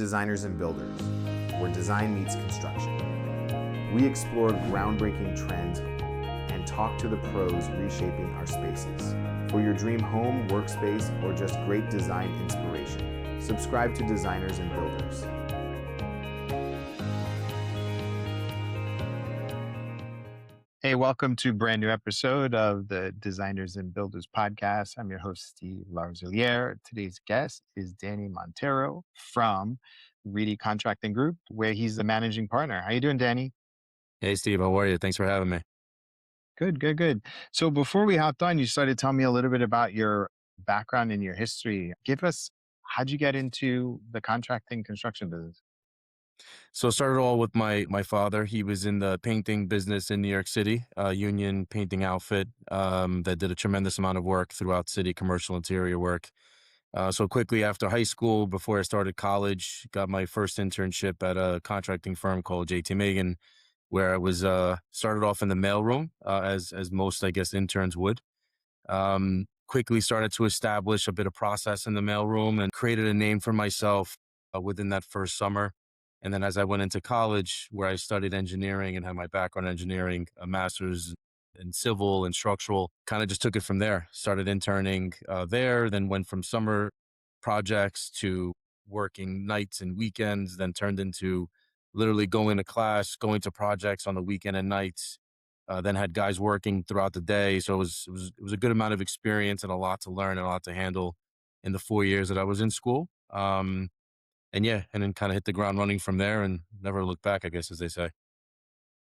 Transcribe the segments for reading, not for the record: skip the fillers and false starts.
Designers and Builders, where design meets construction. We explore groundbreaking trends and talk to the pros reshaping our spaces. For your dream home, workspace, or just great design inspiration, subscribe to Designers and Builders. Hey, welcome to a brand new episode of the Designers and Builders podcast. I'm your host, Steve Larosiliere. Today's guest is Danny Monteiro from Reidy Contracting Group, where he's the managing partner. How you doing, Danny? Hey, Steve, how are you? Thanks for having me. Good. So before we hopped on, you started telling me a little bit about your background and your history. Give us, how'd you get into the contracting construction business? So it started all with my father. He was in the painting business in New York City, union painting outfit that did a tremendous amount of work throughout city, commercial interior work. So quickly after high school, before I started college, got my first internship at a contracting firm called JT Megan, where I was started off in the mailroom, as most, I guess, interns would. Quickly started to establish a bit of process in the mailroom and created a name for myself within that first summer. And then as I went into college, where I studied engineering and had my background in engineering, a master's in civil and structural, kind of just took it from there. Started interning there, then went from summer projects to working nights and weekends, then turned into literally going to class, going to projects on the weekend and nights. Then had guys working throughout the day, so it was a good amount of experience and a lot to learn and a lot to handle in the 4 years that I was in school. And yeah, and then kind of hit the ground running from there and never looked back, I guess, as they say.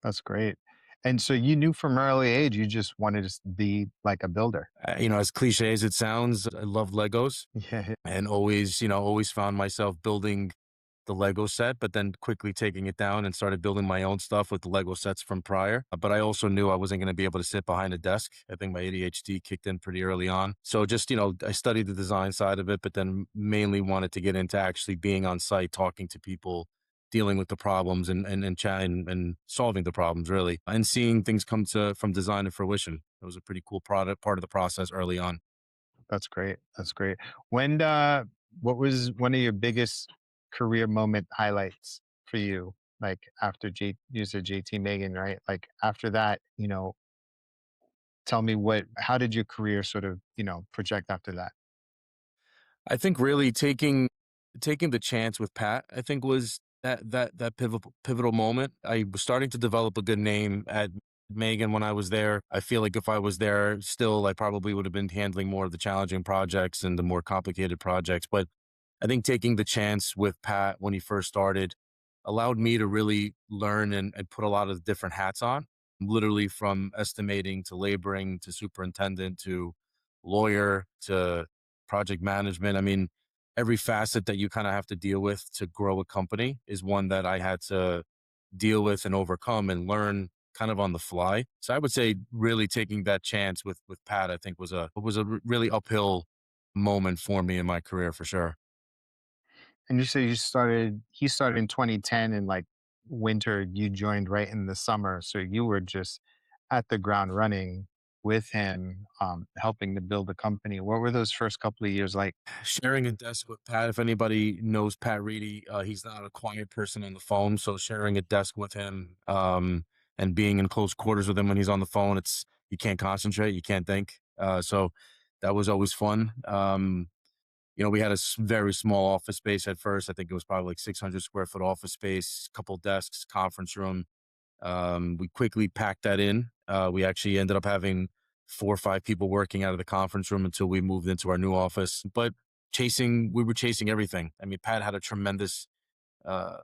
That's great. And so you knew from early age you just wanted to be like a builder. As cliche as it sounds, I love Legos Yeah. and always found myself building the Lego set, but then quickly taking it down and started building my own stuff with the Lego sets from prior. But I also knew I wasn't going to be able to sit behind a desk. I think my ADHD kicked in pretty early on. So just, I studied the design side of it, but then mainly wanted to get into actually being on site, talking to people, dealing with the problems and solving the problems really, and seeing things come to from design to fruition. It was a pretty cool product part of the process early on. That's great. That's great. When what was one of your biggest career moment highlights for you? Like after you said JT Megan, right? Like after that, tell me how did your career sort of, project after that? I think really taking the chance with Pat, I think was that pivotal moment. I was starting to develop a good name at Megan when I was there. I feel like if I was there still, I probably would have been handling more of the challenging projects and the more complicated projects. But I think taking the chance with Pat when he first started allowed me to really learn and put a lot of different hats on, literally from estimating to laboring to superintendent to lawyer to project management. I mean, every facet that you kind of have to deal with to grow a company is one that I had to deal with and overcome and learn kind of on the fly. So I would say really taking that chance with Pat, I think was a really uphill moment for me in my career for sure. And you said he started in 2010 and like winter, you joined right in the summer. So you were just at the ground running with him, helping to build the company. What were those first couple of years like? Sharing a desk with Pat, if anybody knows Pat Reidy, he's not a quiet person on the phone. So sharing a desk with him, and being in close quarters with him when he's on the phone, you can't concentrate, you can't think. So that was always fun. We had a very small office space at first. I think it was probably like 600 square foot office space, couple desks, conference room. We quickly packed that in. We actually ended up having 4 or 5 people working out of the conference room until we moved into our new office. But we were chasing everything. I mean, Pat had a tremendous uh,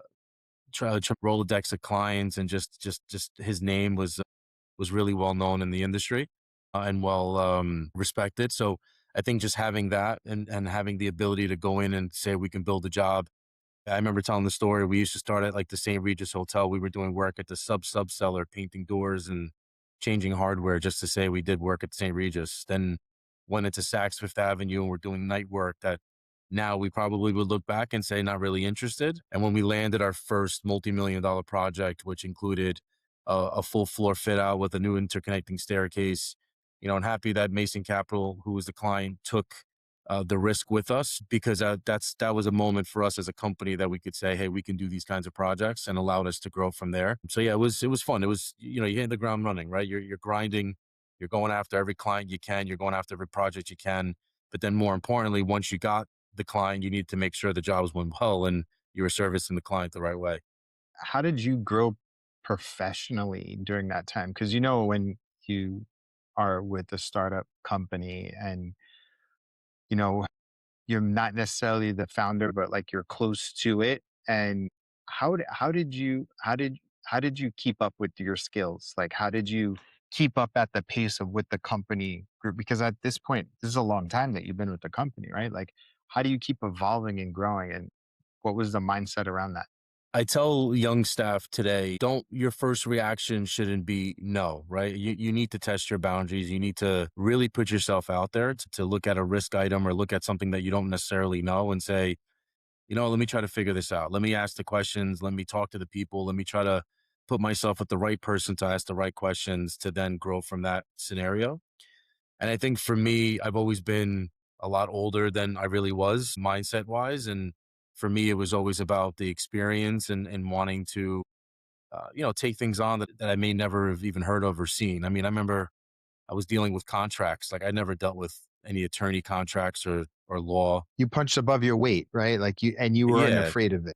Rolodex of clients, and just his name was really well known in the industry and well respected. So I think just having that and having the ability to go in and say we can build a job. I remember telling the story. We used to start at like the St. Regis Hotel. We were doing work at the sub cellar, painting doors and changing hardware just to say we did work at St. Regis. Then went into Saks Fifth Avenue and we're doing night work that now we probably would look back and say not really interested. And when we landed our first multi-million-dollar project, which included a full floor fit out with a new interconnecting staircase, and happy that Mason Capital, who was the client, took the risk with us, because that was a moment for us as a company that we could say, hey, we can do these kinds of projects, and allowed us to grow from there. So yeah, it was fun. It was, you hit the ground running, right? You're grinding, you're going after every client you can, you're going after every project you can. But then more importantly, once you got the client, you need to make sure the jobs went well and you were servicing the client the right way. How did you grow professionally during that time? Because when you are with a startup company and you know you're not necessarily the founder, but like you're close to it. And how did you keep up with your skills? Like how did you keep up at the pace of with the company group? Because at this point, this is a long time that you've been with the company, right? Like how do you keep evolving and growing? And what was the mindset around that? I tell young staff today, don't your first reaction shouldn't be no, right? You need to test your boundaries. You need to really put yourself out there to look at a risk item or look at something that you don't necessarily know and say, let me try to figure this out. Let me ask the questions. Let me talk to the people. Let me try to put myself with the right person to ask the right questions to then grow from that scenario. And I think for me, I've always been a lot older than I really was mindset wise. And for me, it was always about the experience and wanting to, take things on that I may never have even heard of or seen. I mean, I remember I was dealing with contracts. Like I never dealt with any attorney contracts or law. You punched above your weight, right? Like you were Yeah. unafraid of it.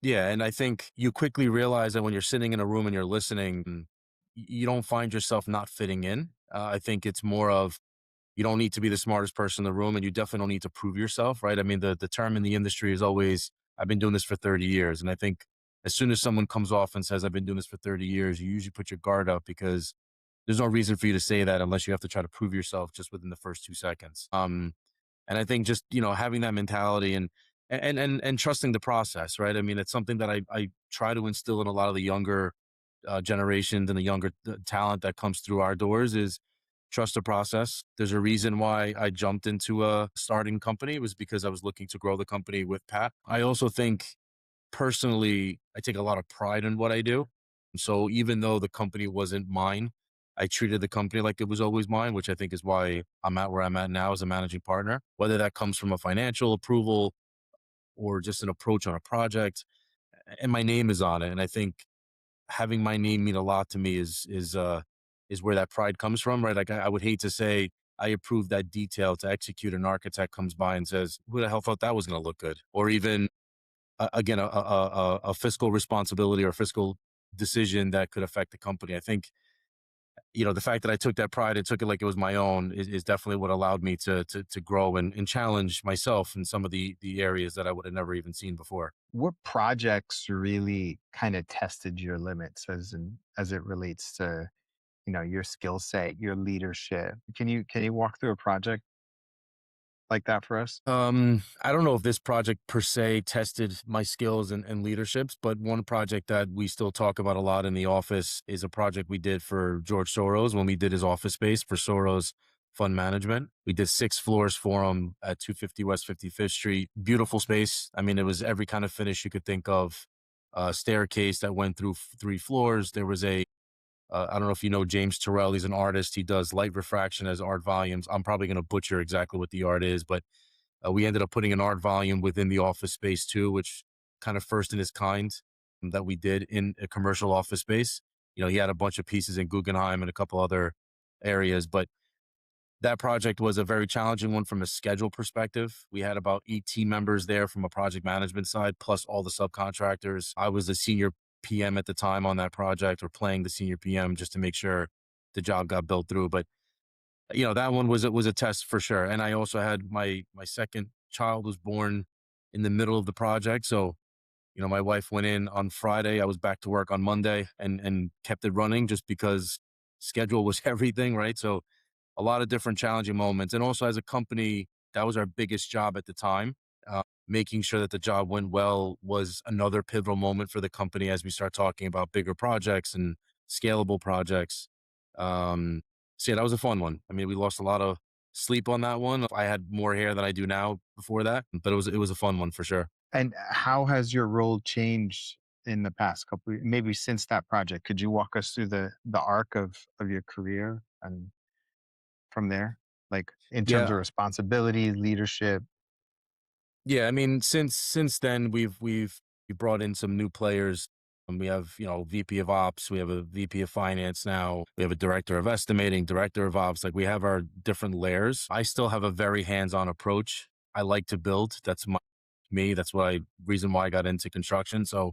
Yeah. And I think you quickly realize that when you're sitting in a room and you're listening, you don't find yourself not fitting in. I think it's more of, you don't need to be the smartest person in the room, and you definitely don't need to prove yourself, right? I mean, the term in the industry is always, I've been doing this for 30 years. And I think as soon as someone comes off and says, I've been doing this for 30 years, you usually put your guard up, because there's no reason for you to say that unless you have to try to prove yourself just within the first 2 seconds. And I think just, having that mentality and trusting the process, right? I mean, it's something that I try to instill in a lot of the younger generations and the younger talent that comes through our doors is trust the process. There's a reason why I jumped into a starting company. It was because I was looking to grow the company with Pat. I also think personally, I take a lot of pride in what I do. So even though the company wasn't mine, I treated the company like it was always mine, which I think is why I'm at where I'm at now as a managing partner. Whether that comes from a financial approval or just an approach on a project, and my name is on it. And I think having my name mean a lot to me is where that pride comes from, right? Like I would hate to say I approve that detail to execute. An architect comes by and says, "Who the hell thought that was going to look good?" Or even again, a fiscal responsibility or fiscal decision that could affect the company. I think, the fact that I took that pride and took it like it was my own is definitely what allowed me to grow and challenge myself in some of the areas that I would have never even seen before. What projects really kind of tested your limits as it relates to your skill set, your leadership? Can you walk through a project like that for us? I don't know if this project per se tested my skills and leaderships, but one project that we still talk about a lot in the office is a project we did for George Soros when we did his office space for Soros Fund Management. We did 6 floors for him at 250 West 55th Street. Beautiful space. I mean, it was every kind of finish you could think of. A staircase that went through 3 floors. There was I don't know if you know James Terrell. He's an artist. He does light refraction as art volumes. I'm probably going to butcher exactly what the art is, but we ended up putting an art volume within the office space too, which kind of first in its kind that we did in a commercial office space. He had a bunch of pieces in Guggenheim and a couple other areas, but that project was a very challenging one from a schedule perspective. We had about 8 team members there from a project management side, plus all the subcontractors. I was the senior PM at the time on that project, or playing the senior PM just to make sure the job got built through. But that one was a test for sure. And I also had my second child was born in the middle of the project. So, my wife went in on Friday. I was back to work on Monday and kept it running just because schedule was everything, right? So a lot of different challenging moments. And also as a company, that was our biggest job at the time. Making sure that the job went well was another pivotal moment for the company as we start talking about bigger projects and scalable projects. Um, so yeah, that was a fun one. I mean, we lost a lot of sleep on that one. I had more hair than I do now before that, but it was a fun one for sure. And how has your role changed in the past maybe since that project? Could you walk us through the arc of your career and from there? like in terms of Yeah, responsibility, leadership? yeah. I mean, since then we brought in some new players. And we have, VP of Ops, we have a VP of Finance now, we have a Director of Estimating, Director of Ops. Like we have our different layers. I still have a very hands-on approach. I like to build. That's me. That's why reason why I got into construction. So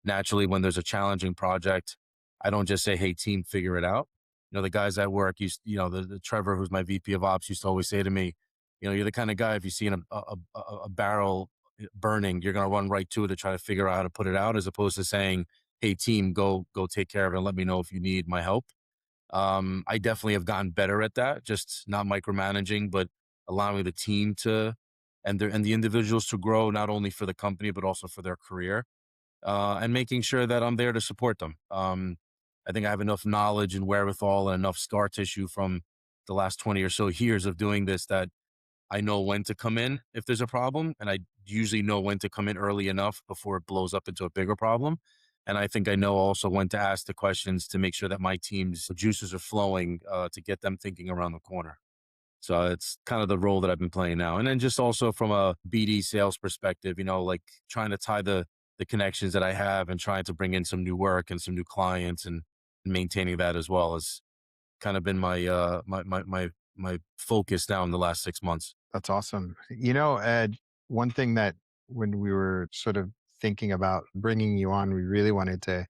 naturally, when there's a challenging project, I don't just say, "Hey, team, figure it out." The guys at work the Trevor, who's my VP of Ops, used to always say to me, "You're the kind of guy if you see a barrel burning, you're gonna run right to it to try to figure out how to put it out, as opposed to saying, 'Hey, team, go take care of it and let me know if you need my help.'" I definitely have gotten better at that, just not micromanaging, but allowing the team to and the individuals to grow not only for the company but also for their career, and making sure that I'm there to support them. I think I have enough knowledge and wherewithal and enough scar tissue from the last 20 or so years of doing this that I know when to come in if there's a problem. And I usually know when to come in early enough before it blows up into a bigger problem. And I think I know also when to ask the questions to make sure that my team's juices are flowing, to get them thinking around the corner. So it's kind of the role that I've been playing now. And then just also from a BD sales perspective, like trying to tie the connections that I have and trying to bring in some new work and some new clients and maintaining that as well has kind of been my focus now in the last 6 months. That's awesome. Ed, one thing that when we were sort of thinking about bringing you on, we really wanted to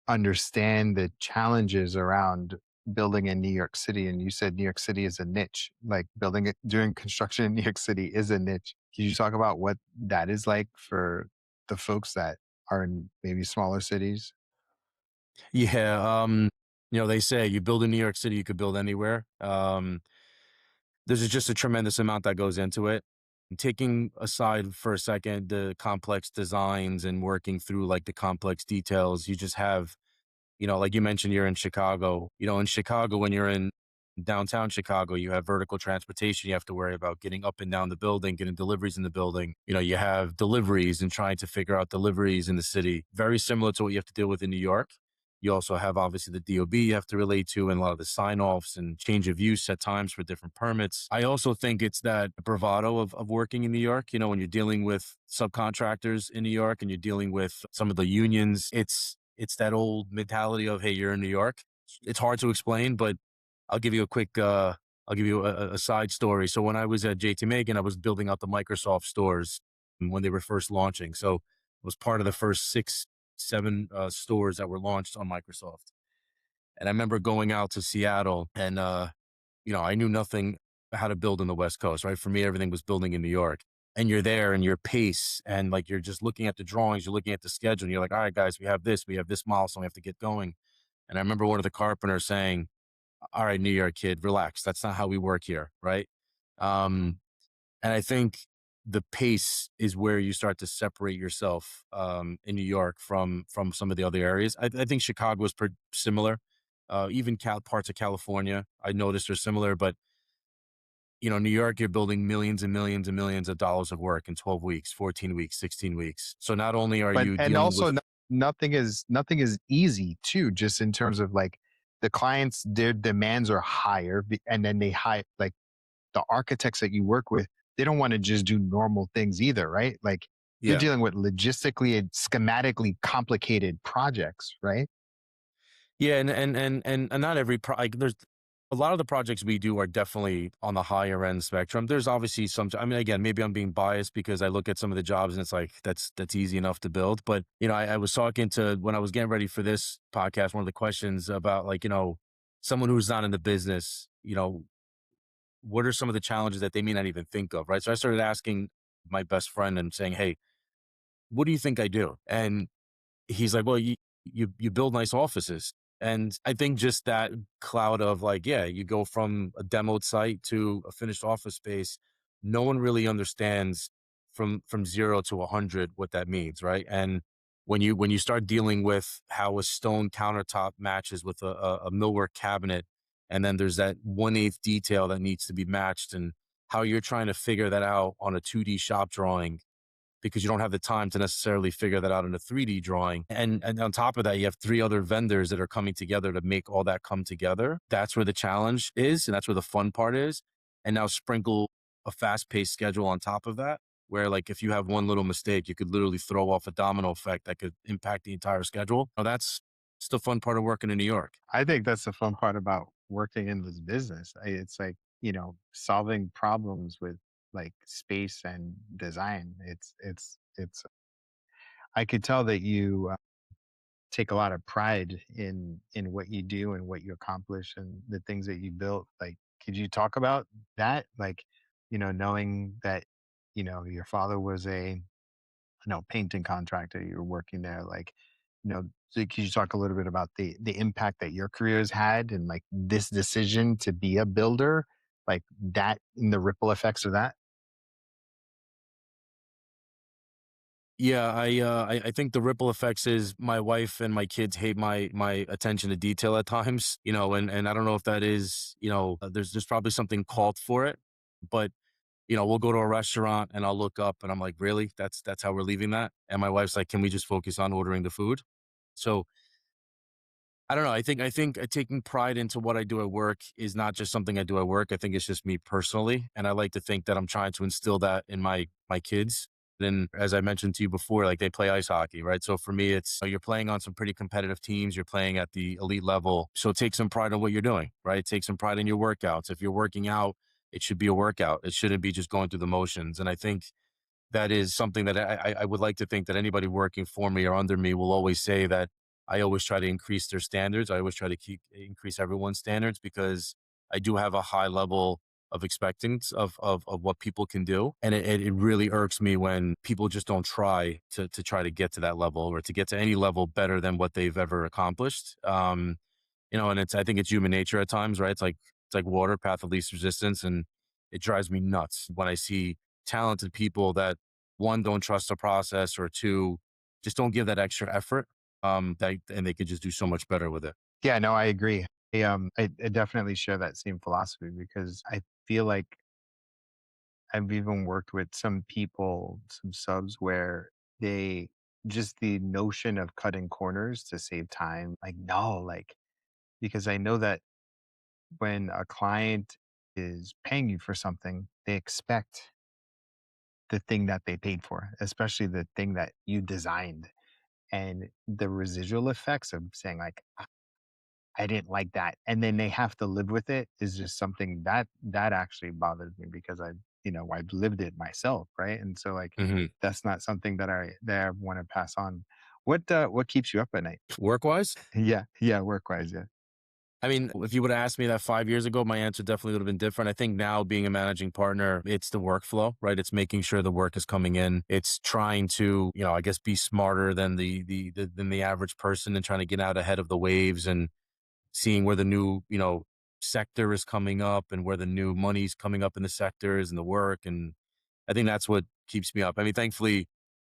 understand the challenges around building in New York City. And you said New York City is a niche, like building it, doing construction in New York City is a niche. Can you talk about what that is like for the folks that are in maybe smaller cities? Yeah. They say you build in New York City, you could build anywhere. There's just a tremendous amount that goes into it. Taking aside for a second the complex designs and working through like the complex details, you just have, like you mentioned, you're in Chicago. In Chicago, when you're in downtown Chicago, you have vertical transportation. You have to worry about getting up and down the building, getting deliveries in the building. You have deliveries and trying to figure out deliveries in the city. Very similar to what you have to deal with in New York. You also have obviously the DOB you have to relate to and a lot of the sign offs and change of use at times for different permits. I also think it's that bravado of working in New York. When you're dealing with subcontractors in New York and you're dealing with some of the unions, it's that old mentality of, hey, you're in New York. It's hard to explain, but I'll give you a quick, I'll give you a side story. So when I was at JT Megan, I was building out the Microsoft stores when they were first launching. So it was part of the first 7 stores that were launched on Microsoft. And I remember going out to Seattle and, I knew nothing how to build in the West Coast, right? For me, everything was building in New York. And you're there and your pace and like you're just looking at the drawings, you're looking at the schedule, and you're like, all right, guys, we have this milestone, we have to get going. And I remember one of the carpenters saying, all right, New York kid, relax. That's not how we work here, right? Um, and I think the pace is where you start to separate yourself, in New York from some of the other areas. I think Chicago is pretty similar. Even parts of California, I noticed are similar. But New York, you're building millions and millions and millions of dollars of work in 12 weeks, 14 weeks, 16 weeks. So not only are But you and dealing also with, nothing is easy too, just in terms of like the clients, their demands are higher, and then they hire like the architects that you work with, they don't want to just do normal things either, right? Like you're yeah, dealing with logistically and schematically complicated projects, right? yeah, and not every like there's a lot of the projects we do are definitely on the higher end spectrum. There's obviously some. I mean, again, maybe I'm being biased because I look at some of the jobs and it's like that's easy enough to build. But I was talking to when I was getting ready for this podcast. One of the questions about like someone who's not in the business. What are some of the challenges that they may not even think of, right? So I started asking my best friend and saying, "Hey, what do you think I do?" And he's like, "Well, you build nice offices." And I think just that cloud of like, yeah, you go from a demoed site to a finished office space. No one really understands from 0 to 100 what that means, right? And when you start dealing with how a stone countertop matches with a millwork cabinet, and then there's that 1/8 detail that needs to be matched, and how you're trying to figure that out on a 2D shop drawing because you don't have the time to necessarily figure that out in a 3D drawing. And on top of that, you have 3 other vendors that are coming together to make all that come together. That's where the challenge is, and that's where the fun part is. and now sprinkle a fast-paced schedule on top of that, where like if you have one little mistake, you could literally throw off a domino effect that could impact the entire schedule. Now that's it's the fun part of working in New York. I think that's the fun part about working in this business. It's like, solving problems with like space and design. It's I could tell that you take a lot of pride in what you do and what you accomplish and the things that you built. Like, could you talk about that? Like, knowing that, your father was a painting contractor, you were working there, like, so could you talk a little bit about the impact that your career has had and like this decision to be a builder, like that and the ripple effects of that? Yeah, I think the ripple effects is my wife and my kids hate my attention to detail at times, and I don't know if that is, there's probably something called for it, but we'll go to a restaurant and I'll look up and I'm like, really? That's how we're leaving that? And my wife's like, can we just focus on ordering the food? So I don't know. I think taking pride into what I do at work is not just something I do at work. I think it's just me personally, and I like to think that I'm trying to instill that in my kids. Then, as I mentioned to you before, like they play ice hockey, right? So for me, it's you're playing on some pretty competitive teams. You're playing at the elite level, so take some pride in what you're doing, right? Take some pride in your workouts. If you're working out, it should be a workout. It shouldn't be just going through the motions. And I think that is something that I would like to think that anybody working for me or under me will always say that I always try to increase their standards. I always try to increase everyone's standards because I do have a high level of expectance of what people can do. And it really irks me when people just don't try to try to get to that level or to get to any level better than what they've ever accomplished. And I think it's human nature at times, right? It's like water, path of least resistance. And it drives me nuts when I see talented people that one, don't trust the process, or two, just don't give that extra effort. And they could just do so much better with it. Yeah, no, I agree. I definitely share that same philosophy because I feel like I've even worked with some people, some subs where they just the notion of cutting corners to save time, like, no, like, because I know that when a client is paying you for something, they expect the thing that they paid for, especially the thing that you designed. And the residual effects of saying, like, I didn't like that. And then they have to live with it is just something that actually bothers me because I've lived it myself, right? And so like Hmm. that's not something that I want to pass on. What keeps you up at night? Work wise, Yeah, yeah, work wise, yeah. I mean, if you would have asked me that 5 years ago, my answer definitely would have been different. I think now, being a managing partner, it's the workflow, right? It's making sure the work is coming in. It's trying to, I guess, be smarter than than the average person and trying to get out ahead of the waves and seeing where the new, sector is coming up and where the new money's coming up in the sectors and the work. And I think that's what keeps me up. I mean, thankfully,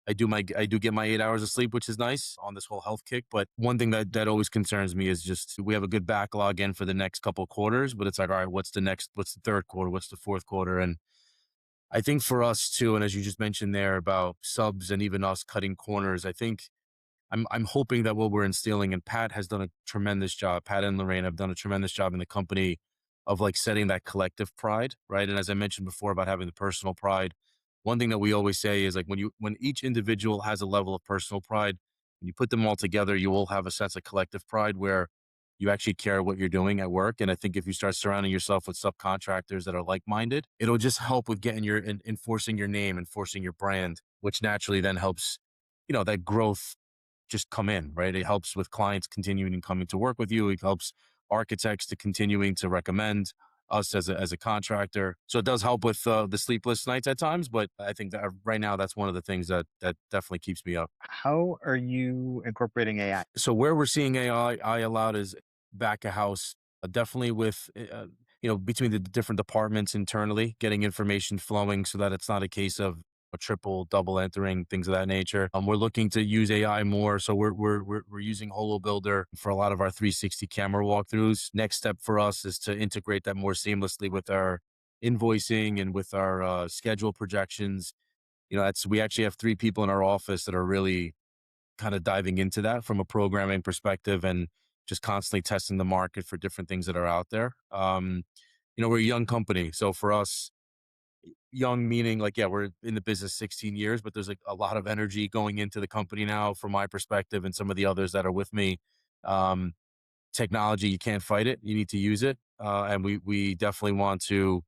I do get my 8 hours of sleep, which is nice on this whole health kick. But one thing that always concerns me is just we have a good backlog in for the next couple of quarters, but it's like, all right, what's the next? What's the third quarter? What's the fourth quarter? And I think for us too, and as you just mentioned there about subs and even us cutting corners, I think I'm hoping that what we're instilling, and Pat has done a tremendous job. Pat and Lorraine have done a tremendous job in the company of like setting that collective pride, right? And as I mentioned before about having the personal pride, one thing that we always say is like when each individual has a level of personal pride, when you put them all together, you will have a sense of collective pride where you actually care what you're doing at work. And I think if you start surrounding yourself with subcontractors that are like-minded, it'll just help with getting enforcing your name, enforcing your brand, which naturally then helps, that growth just come in, right? It helps with clients continuing and coming to work with you. It helps architects to continuing to recommend us as a contractor. So it does help with the sleepless nights at times. But I think that right now that's one of the things that definitely keeps me up. How are you incorporating AI? So where we're seeing AI allowed is back of house, definitely with between the different departments internally, getting information flowing so that it's not a case of a triple, double entering things of that nature. We're looking to use AI more, so we're using Holo Builder for a lot of our 360 camera walkthroughs. Next step for us is to integrate that more seamlessly with our invoicing and with our schedule projections. That's we actually have three people in our office that are really kind of diving into that from a programming perspective and just constantly testing the market for different things that are out there. we're a young company. So for us, young meaning like, yeah, we're in the business 16 years, but there's like a lot of energy going into the company now from my perspective and some of the others that are with me. Um, Technology, you can't fight it. You need to use it. And we definitely want to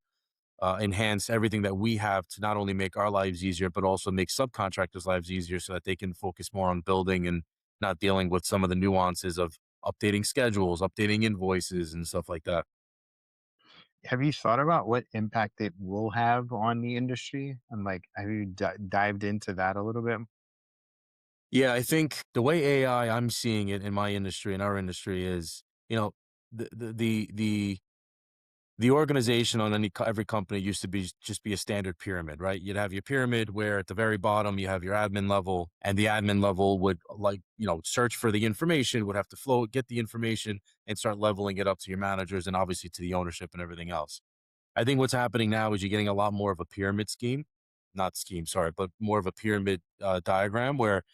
enhance everything that we have to not only make our lives easier, but also make subcontractors' lives easier so that they can focus more on building and not dealing with some of the nuances of updating schedules, updating invoices, and stuff like that. Have you thought about what impact it will have on the industry? And like, have you dived into that a little bit? Yeah, I think the way AI, I'm seeing it in my industry, in our industry, is the organization on every company used to be just be a standard pyramid, right? You'd have your pyramid where at the very bottom you have your admin level, and the admin level would search for the information, would have to flow, get the information, and start leveling it up to your managers and obviously to the ownership and everything else. I think what's happening now is you're getting a lot more of a pyramid scheme, not scheme, sorry, but more of a pyramid diagram where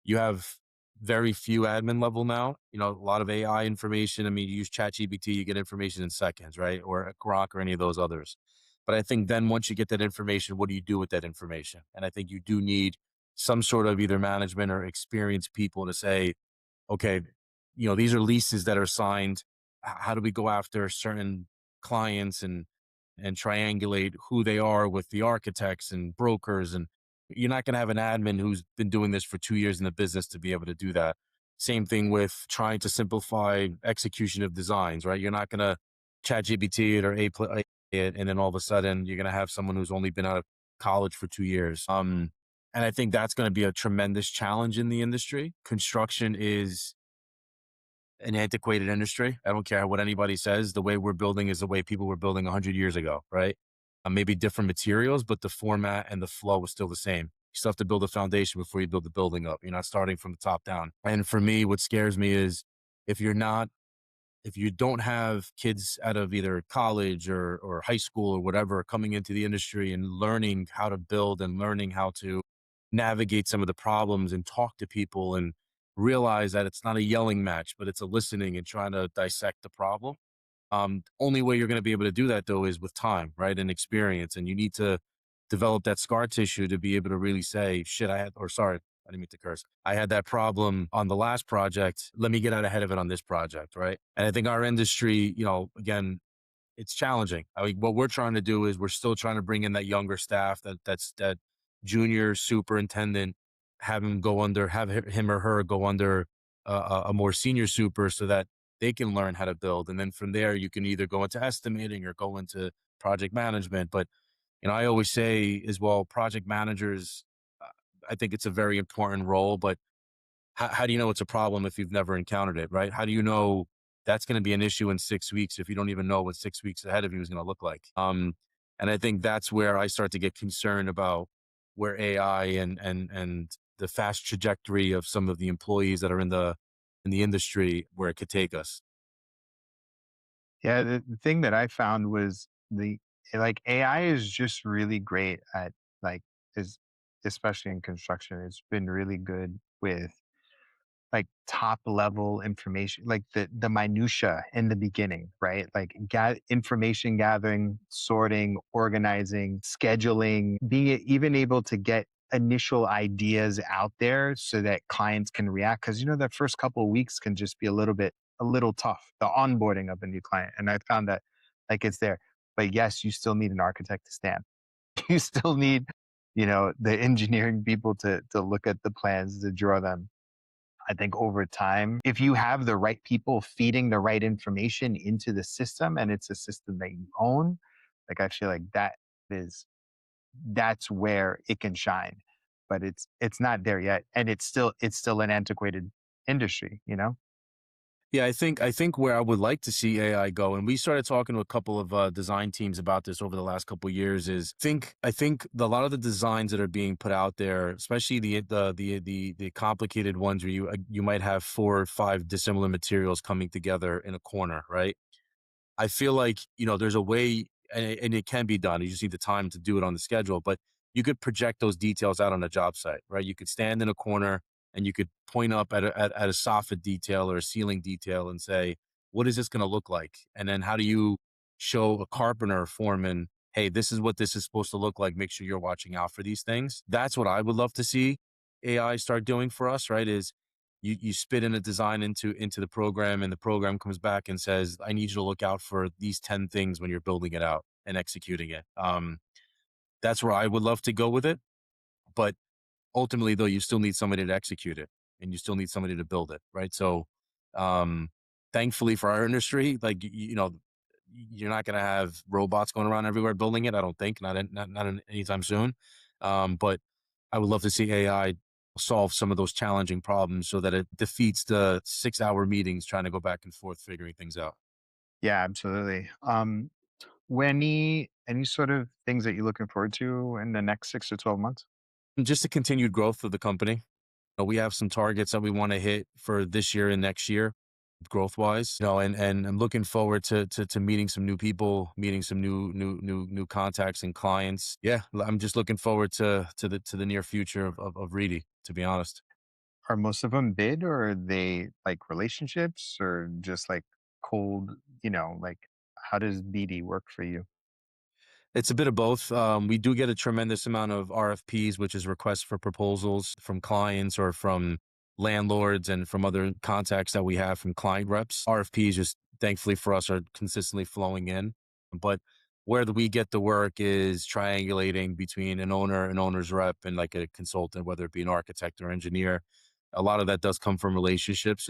you have very few admin level now. A lot of AI information. I mean, you use ChatGPT, you get information in seconds, right? Or Grok or any of those others. But I think then once you get that information, what do you do with that information? And I think you do need some sort of either management or experienced people to say, okay, these are leases that are signed. How do we go after certain clients and triangulate who they are with the architects and brokers? And you're not going to have an admin who's been doing this for 2 years in the business to be able to do that. Same thing with trying to simplify execution of designs, right? You're not going to chat GPT it or it, and then all of a sudden you're going to have someone who's only been out of college for 2 years. And I think that's going to be a tremendous challenge in the industry. Construction is an antiquated industry. I don't care what anybody says. The way we're building is the way people were building 100 years ago, right? Maybe different materials, but the format and the flow is still the same. You still have to build a foundation before you build the building up. You're not starting from the top down. And for me, what scares me is if you're not if you don't have kids out of either college or high school or whatever coming into the industry and learning how to build and learning how to navigate some of the problems and talk to people and realize that it's not a yelling match, but it's a listening and trying to dissect the problem. Only way you're going to be able to do that though is with time, right? And experience. And you need to develop that scar tissue to be able to really say, shit, sorry, I didn't mean to curse. I had that problem on the last project. Let me get out ahead of it on this project, right? And I think our industry, again, it's challenging. I mean, what we're trying to do is we're still trying to bring in that younger staff, that junior superintendent, have him or her go under a more senior super so that they can learn how to build. And then from there, you can either go into estimating or go into project management. But I always say as well, project managers, uh, I think it's a very important role, but how do you know it's a problem if you've never encountered it, right? How do you know that's going to be an issue in 6 weeks if you don't even know what 6 weeks ahead of you is going to look like? And I think that's where I start to get concerned about where AI and the fast trajectory of some of the employees that are in the industry where it could take us. Yeah, the thing that I found was like AI is just really great at like is especially in construction. It's been really good with like top level information, like the minutia in the beginning, right? Like information gathering, sorting, organizing, scheduling, being even able to get initial ideas out there so that clients can react. Cause the first couple of weeks can just be a little tough, the onboarding of a new client. And I found that like it's there. But yes, you still need an architect to stand. You still need, the engineering people to look at the plans, to draw them. I think over time, if you have the right people feeding the right information into the system and it's a system that you own, like I feel like is that's where it can shine. But it's not there yet. And it's still an antiquated industry. Yeah, I think where I would like to see AI go, and we started talking to a couple of design teams about this over the last couple of years, is I think a lot of the designs that are being put out there, especially the complicated ones where you might have 4 or 5 dissimilar materials coming together in a corner, right? I feel like, there's a way, and it can be done. You just need the time to do it on the schedule, but you could project those details out on a job site, right? You could stand in a corner and you could point up at a soffit detail or a ceiling detail and say, what is this going to look like? And then how do you show a carpenter or foreman, hey, this is what this is supposed to look like. Make sure you're watching out for these things. That's what I would love to see AI start doing for us, right? Is you spit in a design into the program, and the program comes back and says, I need you to look out for these 10 things when you're building it out and executing it. That's where I would love to go with it. But ultimately, though, you still need somebody to execute it, and you still need somebody to build it, right? So, um, thankfully for our industry, like you're not going to have robots going around everywhere building it. I don't think, not anytime soon. But I would love to see AI solve some of those challenging problems so that it defeats the 6 hour meetings trying to go back and forth figuring things out. Yeah, absolutely. Any sort of things that you're looking forward to in the next 6 to 12 months? And just the continued growth of the company. We have some targets that we want to hit for this year and next year, growth wise. And I'm looking forward to meeting some new people, meeting some new contacts and clients. Yeah, I'm just looking forward to the near future of Reedy, to be honest. Are most of them bid, or are they like relationships, or just like cold, like how does BD work for you? It's a bit of both. We do get a tremendous amount of RFPs, which is requests for proposals from clients or from landlords and from other contacts that we have from client reps. RFPs just thankfully for us are consistently flowing in. But where we get the work is triangulating between an owner's rep, and like a consultant, whether it be an architect or engineer. A lot of that does come from relationships.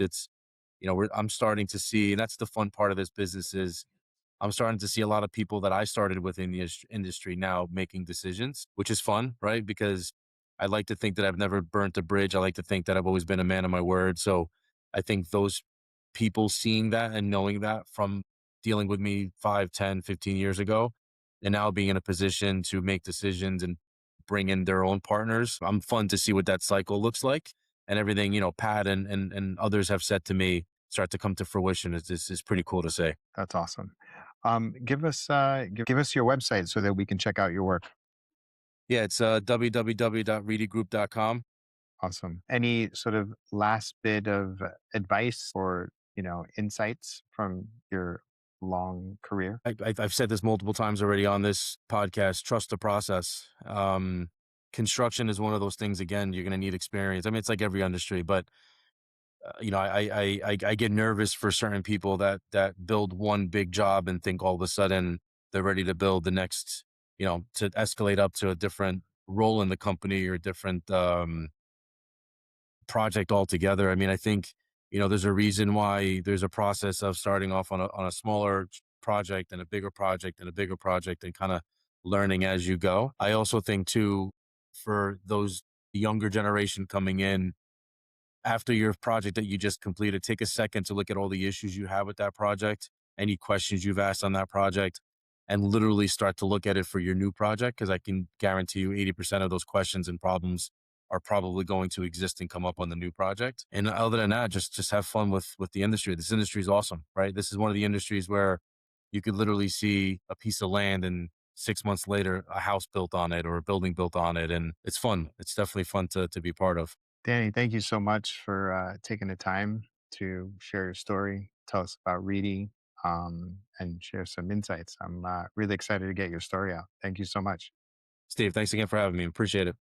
I'm starting to see, and that's the fun part of this business is I'm starting to see a lot of people that I started with in the industry now making decisions, which is fun, right? Because I like to think that I've never burnt a bridge. I like to think that I've always been a man of my word. So I think those people seeing that and knowing that from dealing with me 5, 10, 15 years ago, and now being in a position to make decisions and bring in their own partners, I'm fun to see what that cycle looks like. And everything, Pat and others have said to me start to come to fruition is pretty cool to say. That's awesome. Give us your website so that we can check out your work. Yeah, it's www.readygroup.com. Awesome. Any sort of last bit of advice or insights from your long career? I've said this multiple times already on this podcast. Trust the process. Construction is one of those things. Again, you're going to need experience. I mean, it's like every industry, but I get nervous for certain people that build one big job and think all of a sudden they're ready to build the next, to escalate up to a different role in the company or a different project altogether. I mean, I think, there's a reason why there's a process of starting off on a smaller project and a bigger project and a bigger project and kind of learning as you go. I also think too, for those younger generation coming in, after your project that you just completed, take a second to look at all the issues you have with that project, any questions you've asked on that project, and literally start to look at it for your new project. Cause I can guarantee you 80% of those questions and problems are probably going to exist and come up on the new project. And other than that, just have fun with the industry. This industry is awesome, right? This is one of the industries where you could literally see a piece of land and 6 months later, a house built on it or a building built on it. And it's fun. It's definitely fun to be part of. Danny, thank you so much for taking the time to share your story, tell us about Reedy, and share some insights. I'm really excited to get your story out. Thank you so much. Steve, thanks again for having me. Appreciate it.